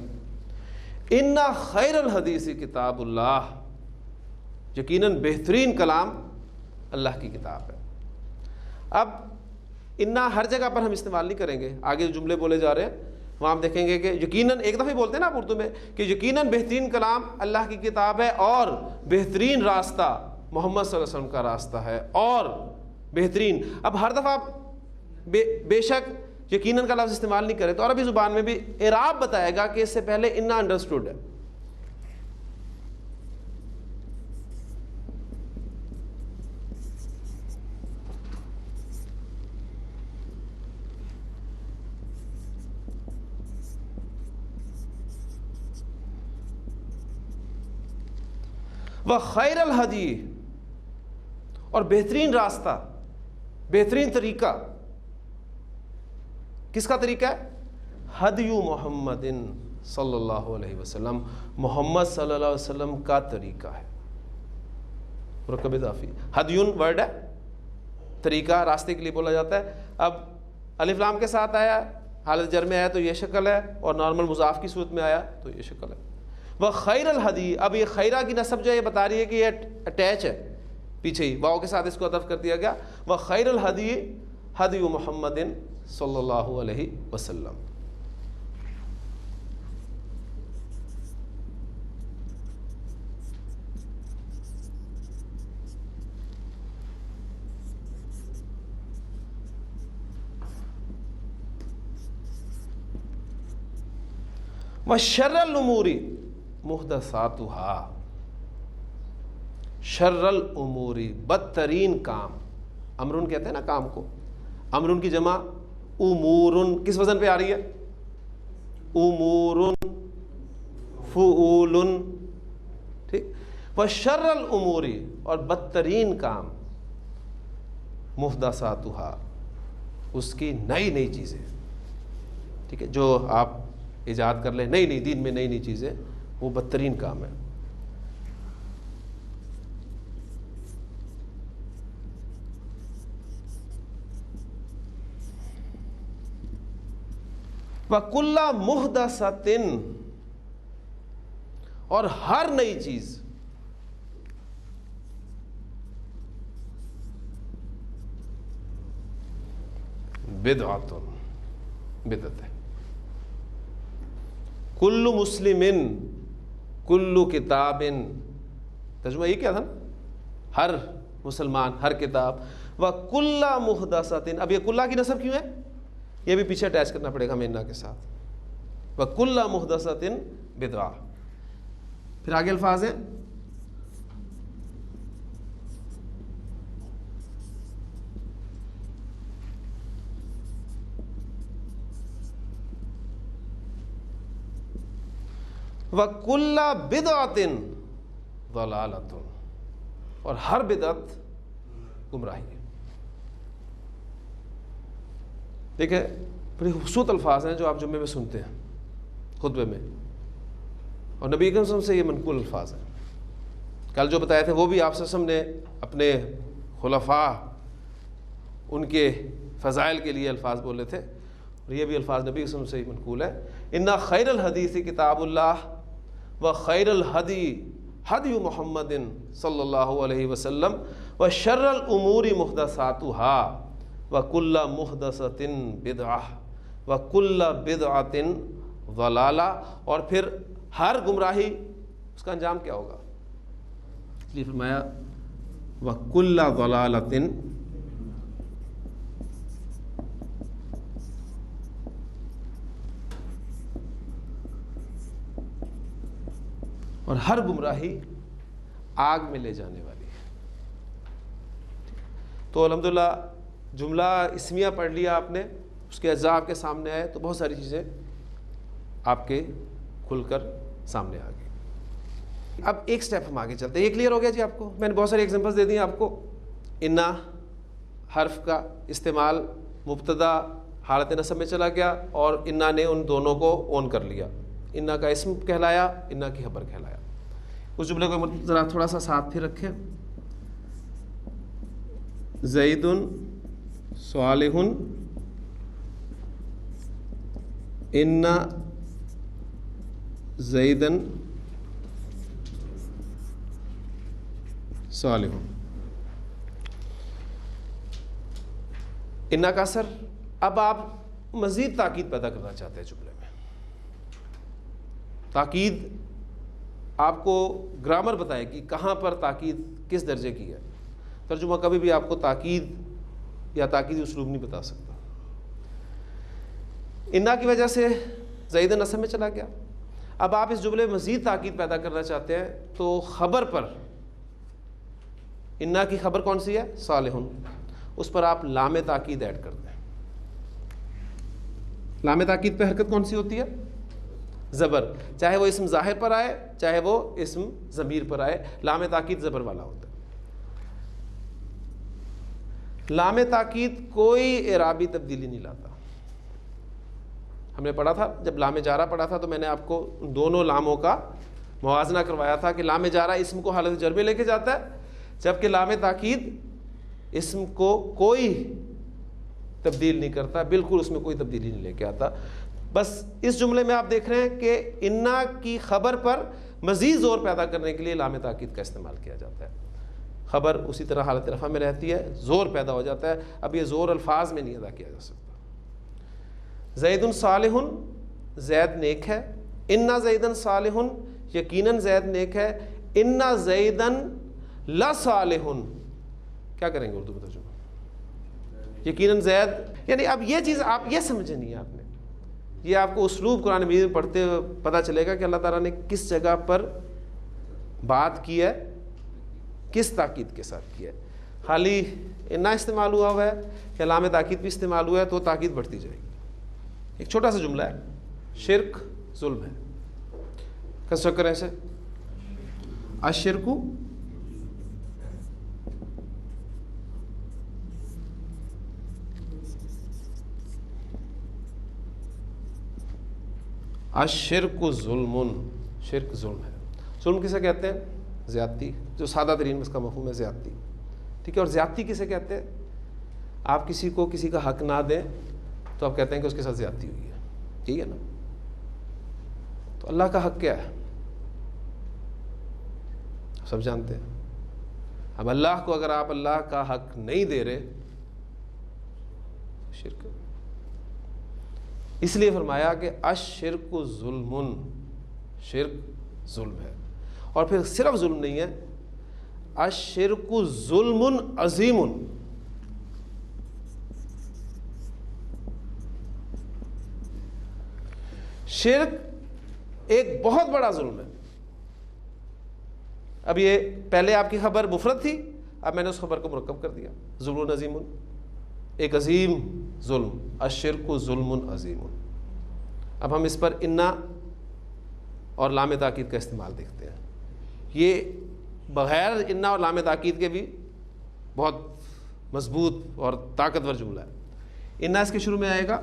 انا خیر الحدیث کتاب اللہ, یقیناً بہترین کلام اللہ کی کتاب ہے. اب انا ہر جگہ پر ہم استعمال نہیں کریں گے. آگے جملے بولے جا رہے ہیں وہاں ہم دیکھیں گے کہ یقیناً, ایک دفعہ بولتے ہیں نا آپ اردو میں کہ یقیناً بہترین کلام اللہ کی کتاب ہے, اور بہترین راستہ محمد صلی اللہ علیہ وسلم کا راستہ ہے, اور بہترین. اب ہر دفعہ بے شک یقیناً کا لفظ استعمال نہیں کرے تو عربی زبان میں بھی اعراب بتائے گا کہ اس سے پہلے انا انڈرسٹوڈ ہے. وخیر الہدی، اور بہترین راستہ، بہترین طریقہ کس کا طریقہ ہے؟ ہدی محمد صلی اللہ علیہ وسلم، محمد صلی اللہ علیہ وسلم کا طریقہ ہے. مرکب اضافی، ہدیون ورڈ ہے، طریقہ راستے کے لیے بولا جاتا ہے. اب الف لام کے ساتھ آیا، حالت جر میں آیا تو یہ شکل ہے، اور نارمل مضاف کی صورت میں آیا تو یہ شکل ہے. وہ خیر الہدی، اب یہ خیرہ کی نسب جو ہے یہ بتا رہی ہے کہ یہ اٹیچ ہے پیچھے ہی، واؤ کے ساتھ اس کو عطف کر دیا گیا. وہ خیر الہدی ہدی محمد صلی اللہ علیہ وسلم. وشر الامور محدثاتها، شر الامور بدترین کام، امرن کہتے ہیں نا کام کو، امرن کی جمع امورن، کس وزن پہ آ رہی ہے؟ امورن، فعولن، ٹھیک. وشر الامور، اور بدترین کام، محدثاتها، اس کی نئی نئی چیزیں، ٹھیک ہے، جو آپ ایجاد کر لیں، نئی نئی دین میں نئی نئی چیزیں، وہ بدترین کام ہے. وَكُلَّ مُحْدَثَةٍ، اور ہر نئی چیز، بدعۃ، بدعت ہے. کل مسلمن، کل کتاب، ترجمہ یہ کیا تھا؟ ہر مسلمان، ہر کتاب. وَكُلَّ مُحْدَثَةٍ، اب یہ کلّہ کی نسب کیوں ہے؟ یہ بھی پیچھے اٹیچ کرنا پڑے گا مینا کے ساتھ. وَكُلَّ مُحْدَثَةٍ بِدْعَةٍ. پھر آگے الفاظ ہیں وَكُلَّ بِدْعَةٍ ضَلَالَةٌ، اور ہر بدعت گمراہی ہے. دیکھیں بڑی خوبصورت الفاظ ہیں جو آپ جمعے میں سنتے ہیں، خطبے میں، اور نبی کریم صلی اللہ علیہ وسلم سے یہ منقول الفاظ ہیں. کل جو بتائے تھے وہ بھی آپ صلی اللہ علیہ وسلم نے اپنے خلفاء، ان کے فضائل کے لیے الفاظ بولے تھے، اور یہ بھی الفاظ نبی صلی اللہ علیہ وسلم سے ہی منقول ہے. اِنَّ خَيْرَ الْحَدِيثِ کتاب اللہ وَخَيْرَ الْحَدِي حَدِيُ محمد صلی اللہ علیہ وسلم وَشَرَّ الْأُمُورِ مُحْدَثَاتُهَا وَكُلَّ مُحْدَثَةٍ بِدْعَةٍ وَكُلَّ بِدْعَةٍ ضَلَالَةٍ. اور پھر ہر گمراہی، اس کا انجام کیا ہوگا؟ اس لیے فرمایا وَكُلَّ ضَلَالَةٍ، اور ہر گمراہی آگ میں لے جانے والی ہے. تو الحمدللہ جملہ اسمیہ پڑھ لیا آپ نے، اس کے اجزاء آپ کے سامنے آئے، تو بہت ساری چیزیں آپ کے کھل کر سامنے آ گئی. اب ایک سٹیپ ہم آگے چلتے ہیں. یہ کلیئر ہو گیا جی آپ کو؟ میں نے بہت سارے ایگزامپلس دے دی آپ کو. انا حرف کا استعمال مبتدا حالت نصب میں چلا گیا، اور انا نے ان دونوں کو اون کر لیا. انا کا اسم کہلایا، انا کی خبر کہلایا. اس جملے کو ذرا تھوڑا سا ساتھ پھر رکھیں. زید صالح، ان زیدن صالح. انا کا اثر. اب آپ مزید تاکید پیدا کرنا چاہتے ہیں جملے میں. تاکید آپ کو گرامر بتائے گی کہاں پر تاکید کس درجے کی ہے. ترجمہ کبھی بھی آپ کو تاکید یا تاکیدی اسلوب نہیں بتا سکتا. انا کی وجہ سے زید نصب میں چلا گیا. اب آپ اس جملے میں مزید تاکید پیدا کرنا چاہتے ہیں تو خبر پر، انا کی خبر کون سی ہے؟ صالح. اس پر آپ لام تاکید ایڈ کر دیں. لام تاکید پہ حرکت کون سی ہوتی ہے؟ زبر، چاہے وہ اسم ظاہر پر آئے چاہے وہ اسم ضمیر پر آئے، لام تاکید زبر والا ہوتا ہے۔ لام تاکید کوئی اعرابی تبدیلی نہیں لاتا۔ ہم نے پڑھا تھا جب لام جارہ پڑھا تھا تو میں نے آپ کو دونوں لاموں کا موازنہ کروایا تھا کہ لام جارہ اسم کو حالت جر میں لے کے جاتا ہے، جبکہ لام تاکید اسم کو کوئی تبدیل نہیں کرتا، بالکل اس میں کوئی تبدیلی نہیں لے کے آتا۔ بس اس جملے میں آپ دیکھ رہے ہیں کہ انا کی خبر پر مزید زور پیدا کرنے کے لیے لام تاکید کا استعمال کیا جاتا ہے۔ خبر اسی طرح حالت رفع میں رہتی ہے، زور پیدا ہو جاتا ہے، اب یہ زور الفاظ میں نہیں ادا کیا جا سکتا۔ زید صالح، زید نیک ہے، انا زیدن صالح، یقیناً زید نیک ہے، انا زیدن لصالح، کیا کریں گے اردو میں ترجمہ؟ یقیناً زید، یعنی اب یہ چیز آپ یہ سمجھنی ہے، آپ نے یہ آپ کو اسلوب قرآن مجید میں پڑھتے ہوئے پتہ چلے گا کہ اللہ تعالیٰ نے کس جگہ پر بات کی ہے، کس تاکید کے ساتھ کی ہے۔ خالی انا استعمال ہوا ہے کہ علامہ تاکید بھی استعمال ہوا ہے تو تاکید بڑھتی جائے گی۔ ایک چھوٹا سا جملہ ہے، شرک ظلم ہے، کنسٹرکٹ کریں اسے، الشرک الشرک ظلم، شرک ظلم ہے۔ ظلم کسے کہتے ہیں؟ زیادتی، جو سادہ ترین اس کا مفہوم ہے زیادتی، ٹھیک ہے۔ اور زیادتی کسے کہتے ہیں؟ آپ کسی کو کسی کا حق نہ دیں تو آپ کہتے ہیں کہ اس کے ساتھ زیادتی ہوئی ہے، ٹھیک ہے نا؟ تو اللہ کا حق کیا ہے سب جانتے ہیں۔ اب اللہ کو اگر آپ اللہ کا حق نہیں دے رہے، شرک، اس لیے فرمایا کہ الشرک ظلم، شرک ظلم ہے۔ اور پھر صرف ظلم نہیں ہے، الشرک ظلم عظیم، شرک ایک بہت بڑا ظلم ہے۔ اب یہ پہلے آپ کی خبر مفرد تھی، اب میں نے اس خبر کو مرکب کر دیا، ظلم عظیم، ایک عظیم ظلم، الشرک ظلم عظیم۔ اب ہم اس پر انا اور لام تاکید کا استعمال دیکھتے ہیں۔ یہ بغیر انا اور لام تاکید کے بھی بہت مضبوط اور طاقتور جملہ ہے۔ انا اس کے شروع میں آئے گا،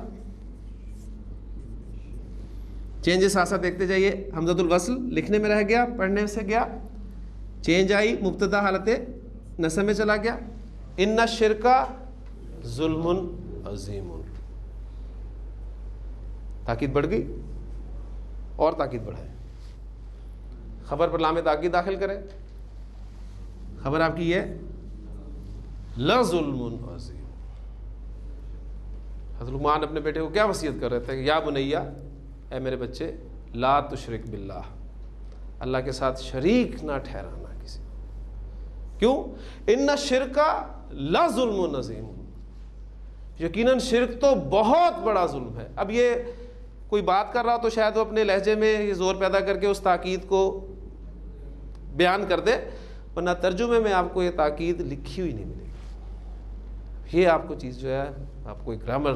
چینجز ساتھ ساتھ دیکھتے جائیے۔ حمزۃ الوصل لکھنے میں رہ گیا، پڑھنے سے گیا، چینج آئی، مبتدا حالت نصب میں چلا گیا، ان الشرک ظلم عظیم، تاکید بڑھ گئی اور تاکید بڑھائے، خبر پر لام تاکید داخل کریں، خبر آپ کی ہے لظلم عظیم۔ حضرت لقمان اپنے بیٹے کو کیا وصیت کر رہے تھے؟ یا بنیا، اے میرے بچے، لا تشرک باللہ، اللہ کے ساتھ شریک نہ ٹھہرانا کسی، کیوں؟ ان الشرک لظلم عظیم، یقیناً شرک تو بہت بڑا ظلم ہے۔ اب یہ کوئی بات کر رہا تو شاید وہ اپنے لہجے میں یہ زور پیدا کر کے اس تاکید کو بیان کر دے، ورنہ ترجمے میں آپ کو یہ تاکید لکھی ہوئی نہیں ملے گی۔ یہ آپ کو چیز جو ہے آپ کو ایک گرامر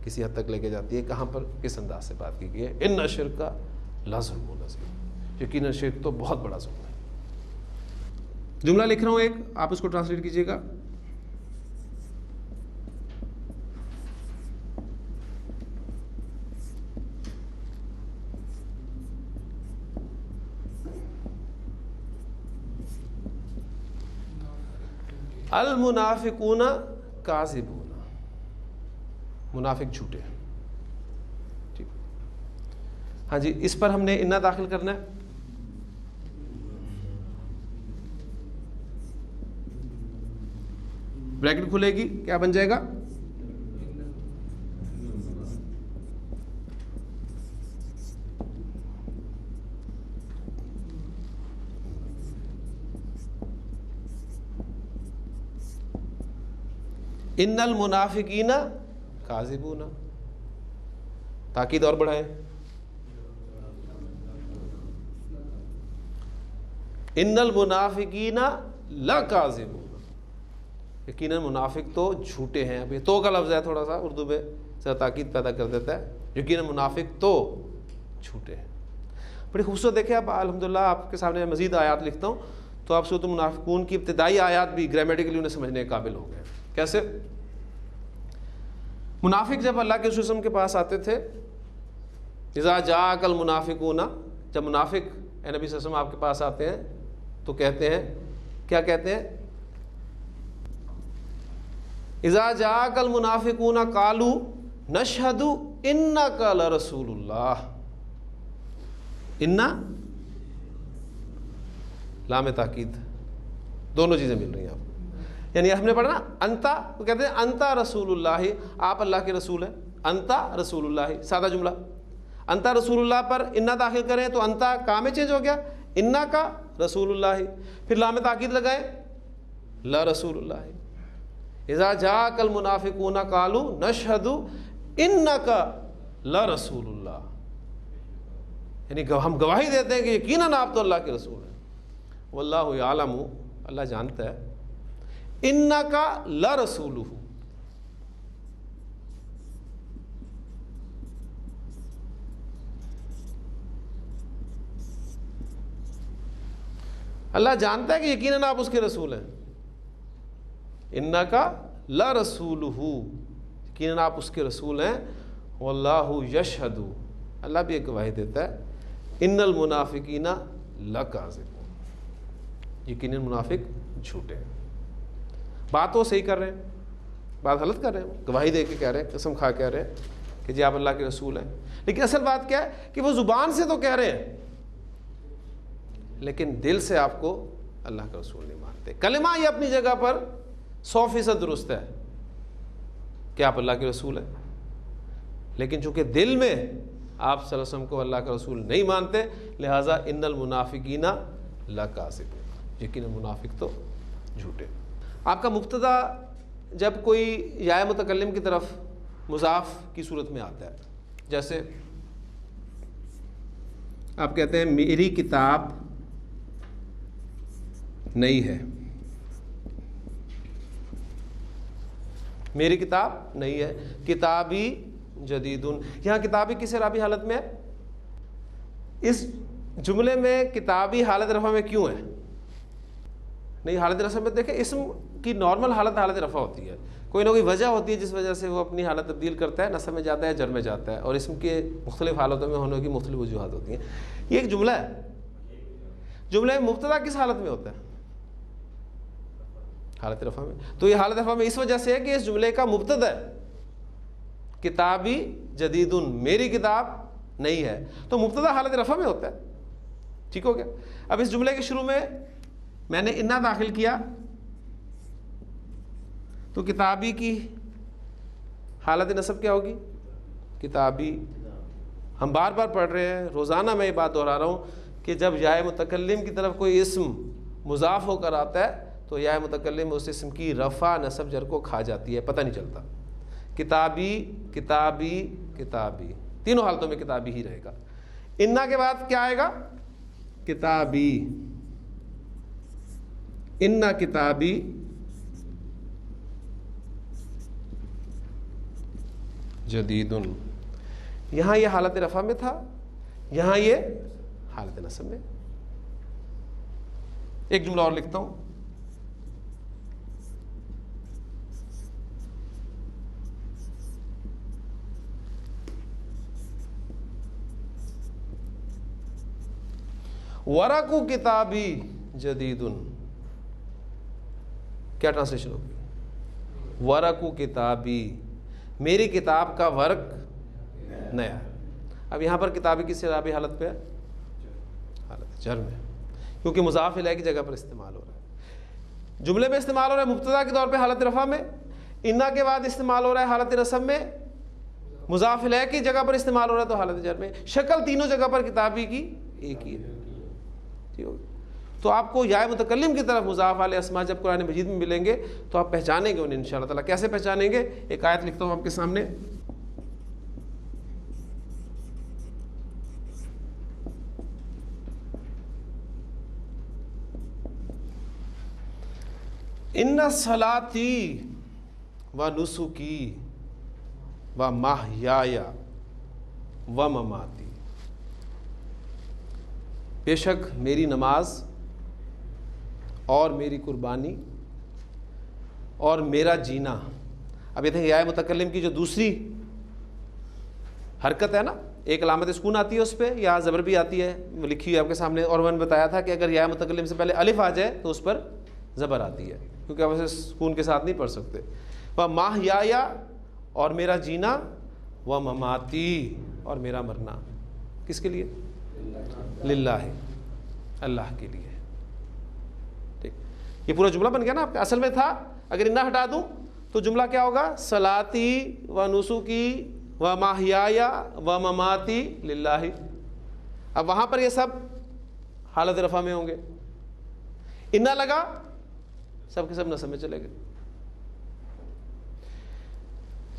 کسی حد تک لے کے جاتی ہے، کہاں پر کس انداز سے بات کی گئی ہے، ان الشرک لظلم عظیم، یقیناً شرک تو بہت بڑا ظلم ہے۔ جملہ لکھ رہا ہوں ایک، آپ اس کو ٹرانسلیٹ کیجئے گا۔ المنافقون کاذبون، منافق جھوٹے ہیں، ٹھیک، ہاں جی، اس پر ہم نے انا داخل کرنا ہے، بریکٹ کھلے گی، کیا بن جائے گا؟ ان المنافقین کاذبون، تاکید اور بڑھائیں، ان المنافقین لکاذبون، یقیناً منافق تو جھوٹے ہیں۔ اب یہ تو کا لفظ ہے، تھوڑا سا اردو میں ذرا تاکید پیدا کر دیتا ہے، یقیناً منافق تو جھوٹے ہیں۔ بڑی خوبصورت دیکھیں آپ الحمدللہ آپ کے سامنے مزید آیات لکھتا ہوں تو آپ سورۃ المنافقون کی ابتدائی آیات بھی گرامیٹیکلی انہیں سمجھنے کے قابل ہو گئے. کیسے؟ منافق جب اللہ کے رسول کے پاس آتے تھے، اذا جاءک المنافقون، جب منافق اے نبی صلی اللہ علیہ وسلم آپ کے پاس آتے ہیں تو کہتے ہیں، کیا کہتے ہیں؟ اذا جاءک المنافقون قالوا نشہد انک لرسول اللہ. انا لام تاکید، دونوں چیزیں مل رہی ہیں آپ کو. یعنی ہم نے پڑھا نا انتا، تو کہتے ہیں انتا رسول اللہ، آپ اللہ کے رسول ہیں. انتا رسول اللہ، سادہ جملہ. انتا رسول اللہ پر انا داخل کریں تو انتا کا میں چینج ہو گیا، انا کا رسول اللہ. پھر لام تاکید لگائیں لا رسول اللہ. اذا جاءک المنافقون قالوا نشہد انک لرسول اللہ، یعنی ہم گواہی دیتے ہیں کہ یقیناً آپ تو اللہ کے رسول ہیں. واللہ یعلم، اللہ جانتا ہے، انک لرسولہ، اللہ جانتا ہے کہ یقیناً آپ اس کے رسول ہیں. انک لرسولہ، یقیناً آپ اس کے رسول ہیں. واللہ یشہد، اللہ بھی ایک گواہی دیتا ہے، ان المنافقین لکاذبون، یقیناً منافق جھوٹے ہیں. بات وہ صحیح کر رہے ہیں، بات غلط کر رہے ہیں، گواہی دے کے کہہ رہے ہیں، قسم کھا کہہ رہے ہیں کہ جی آپ اللہ کے رسول ہیں. لیکن اصل بات کیا ہے کہ وہ زبان سے تو کہہ رہے ہیں لیکن دل سے آپ کو اللہ کا رسول نہیں مانتے. کلمہ یہ اپنی جگہ پر 100% درست ہے کہ آپ اللہ کے رسول ہیں، لیکن چونکہ دل میں آپ صلی اللہ علیہ وسلم کو اللہ کا رسول نہیں مانتے، لہٰذا ان المنافقین لکاذبون، یقیناً منافق تو جھوٹے. آپ کا مبتدا جب کوئی یا متکلم کی طرف مضاف کی صورت میں آتا ہے، جیسے آپ کہتے ہیں میری کتاب نئی ہے، میری کتاب نئی ہے. کتابی جدیدن، یہاں کتابی کس اعرابی حالت میں ہے؟ اس جملے میں کتابی حالت رفع میں کیوں ہے؟ نہیں، حالت رفع میں دیکھیں اسم کی نارمل حالت رفع ہوتی ہے، کوئی نہ کوئی وجہ ہوتی ہے جس وجہ سے وہ اپنی حالت تبدیل کرتا ہے، نصب میں جاتا ہے، جر میں جاتا ہے، اور اسم کے مختلف حالتوں میں ہونے کی مختلف وجوہات ہوتی ہیں. یہ ایک جملہ ہے، جملے میں مبتدا کس حالت میں ہوتا ہے؟ حالت رفع میں. تو یہ حالت رفع میں اس وجہ سے ہے کہ اس جملے کا مبتدا ہے کتابی جدیدن، میری کتاب نئی ہے، تو مبتدا حالت رفع میں ہوتا ہے. ٹھیک ہو گیا؟ اب اس جملے کے شروع میں نے انا داخل کیا تو کتابی کی حالت نصب کیا ہوگی؟ کتابی. ہم بار بار پڑھ رہے ہیں، روزانہ میں یہ بات دہرا رہا ہوں کہ جب یا متکلم کی طرف کوئی اسم مضاف ہو کر آتا ہے تو یا متکلم اس اسم کی رفع نصب جر کو کھا جاتی ہے، پتہ نہیں چلتا. کتابی کتابی کتابی، تینوں حالتوں میں کتابی ہی رہے گا. انا کے بعد کیا آئے گا؟ کتابی. انا کتابی جدیدن، یہاں یہ حالت رفع میں تھا، یہاں یہ حالت نصب میں. ایک جملہ اور لکھتا ہوں، ورق کتابی جدیدن، کیا ٹرانسلیشن ہوگی؟ ورق کتابی، میری کتاب کا ورق نیا. اب یہاں پر کتابی کس اعرابی حالت پہ ہے؟ حالت جر میں، کیونکہ مضاف الیہ کی جگہ پر استعمال ہو رہا ہے. جملے میں استعمال ہو رہا ہے مبتدا کے طور پہ حالت رفع میں، انا کے بعد استعمال ہو رہا ہے حالت نصب میں، مضاف الیہ کی جگہ پر استعمال ہو رہا ہے تو حالت جر میں. شکل تینوں جگہ پر کتابی کی ایک ہی ہے. تو آپ کو یا متکلم کی طرف مضاف والے اسماء جب قرآن مجید میں ملیں گے تو آپ پہچانیں گے انہیں انشاءاللہ تعالیٰ. کیسے پہچانیں گے؟ ایک آیت لکھتا ہوں آپ کے سامنے، ان صلاتی و نسکی و محیایا و مماتی بے شک میری نماز اور میری قربانی اور میرا جینا. اب یہ دیکھیں یا متکلم کی جو دوسری حرکت ہے نا, ایک علامت سکون آتی ہے اس پہ, یا زبر بھی آتی ہے, وہ لکھی ہوئی ہے آپ کے سامنے, اور میں نے بتایا تھا کہ اگر یا متکلم سے پہلے الف آ جائے تو اس پر زبر آتی ہے, کیونکہ آپ اسے سکون کے ساتھ نہیں پڑھ سکتے. وہ ماہیا اور میرا جینا, وہ مماتی اور میرا مرنا. کس کے لیے؟ للہ, اللہ کے لیے. ٹھیک, یہ پورا جملہ بن گیا نا آپ کا. اصل میں تھا اگر انہا ہٹا دوں تو جملہ کیا ہوگا؟ صلاتی و نسکی و ماہیا و مماتی للہ. اب وہاں پر یہ سب حالت رفع میں ہوں گے, انہا لگا سب کے سب نصب میں چلے گئے.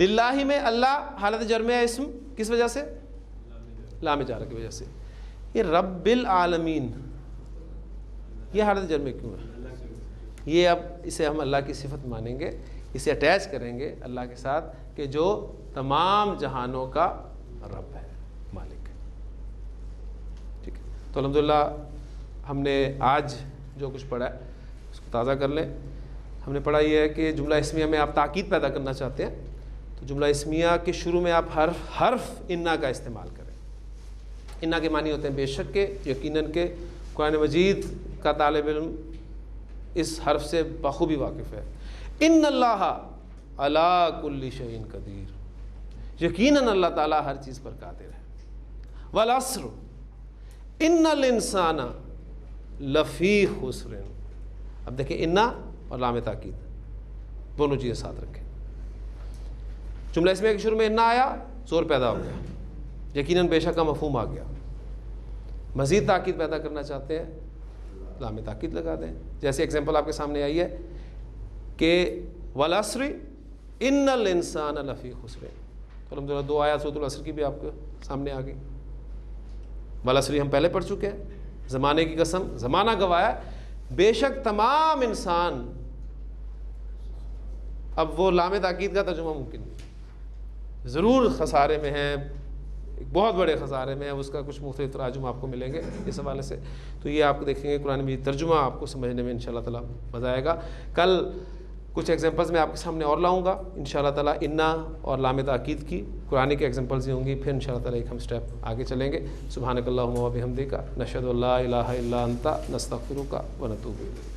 للہ میں اللہ حالت جر میں ہے اسم, کس وجہ سے؟ لام جارہ کی وجہ سے. یہ رب العالمین یہ حالت جر میں کیوں ہے؟ یہ اب اسے ہم اللہ کی صفت مانیں گے, اسے اٹیچ کریں گے اللہ کے ساتھ کہ جو تمام جہانوں کا رب ہے, مالک ہے. ٹھیک ہے, تو الحمدللہ ہم نے آج جو کچھ پڑھا ہے اس کو تازہ کر لیں. ہم نے پڑھا یہ ہے کہ جملہ اسمیہ میں آپ تاکید پیدا کرنا چاہتے ہیں تو جملہ اسمیہ کے شروع میں آپ حرف انا کا استعمال کریں. انا کے معنی ہوتے ہیں بے شک کے, یقیناً کے. قرآن مجید کا طالب علم اس حرف سے بخوبی واقف ہے. ان اللہ علی کل شیء قدیر, یقیناً اللہ تعالیٰ ہر چیز پر قادر ہے. والعصر ان الانسان لفی خسر. اب دیکھیں انا اور لام تاکید دونوں چیزیں ساتھ رکھیں. جملہ اسمیہ کے شروع میں انا آیا, زور پیدا ہو گیا, یقیناً بے شک کا مفہوم آ گیا. مزید تاکید پیدا کرنا چاہتے ہیں لام تاکید لگا دیں. جیسے ایگزامپل آپ کے سامنے آئی ہے کہ والعصر ان الانسان لفی خسر. تو الحمدللہ دو آیات سورۃ العصر کی بھی آپ کے سامنے آ گئی. والعصر ہم پہلے پڑھ چکے ہیں, زمانے کی قسم, زمانہ گوایا, بے شک تمام انسان. اب وہ لام تاکید کا ترجمہ ممکن نہیں, ضرور خسارے میں ہے, ایک بہت بڑے خسارے میں ہے, اس کا کچھ مختلف تراجم آپ کو ملیں گے اس حوالے سے. تو یہ آپ کو دیکھیں گے قرآن میں ترجمہ آپ کو سمجھنے میں انشاءاللہ تعالیٰ مزہ آئے گا. کل کچھ ایگزامپلز میں آپ کے سامنے اور لاؤں گا انشاءاللہ تعالیٰ, انا اور لام تاکید کی قرآن کے ایگزامپلز ہی ہوں گی. پھر انشاءاللہ تعالیٰ ایک ہم سٹیپ آگے چلیں گے. سبحانک اللہم و بحمدک نشہد ان لا الہ الا انت نستغفرک و نتوب الیک.